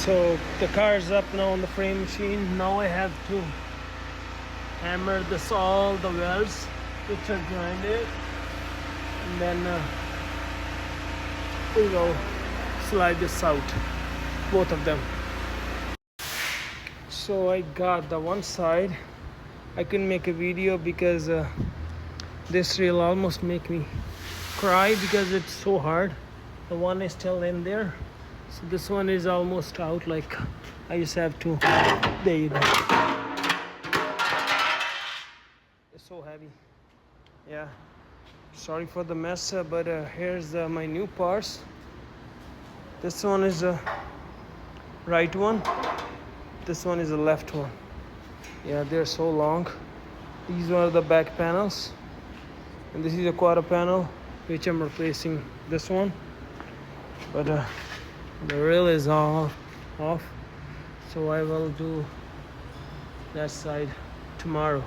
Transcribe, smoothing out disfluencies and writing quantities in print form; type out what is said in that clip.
So the car is up now on the frame machine. Now I have to hammer this all the welds which are grinded, and then we will slide this out, both of them. So I got the one side. I couldn't make a video because this reel almost make me cry because it's so hard. The one is still in there, so this one is almost out. Like I just have to, there you go. It's so heavy. Yeah, sorry for the mess, but here's my new parts. This one is the right one, this one is the left one. Yeah, they're so long. These are the back panels, and this is a quarter panel which I'm replacing this one. But the reel is all off, so I will do that side tomorrow.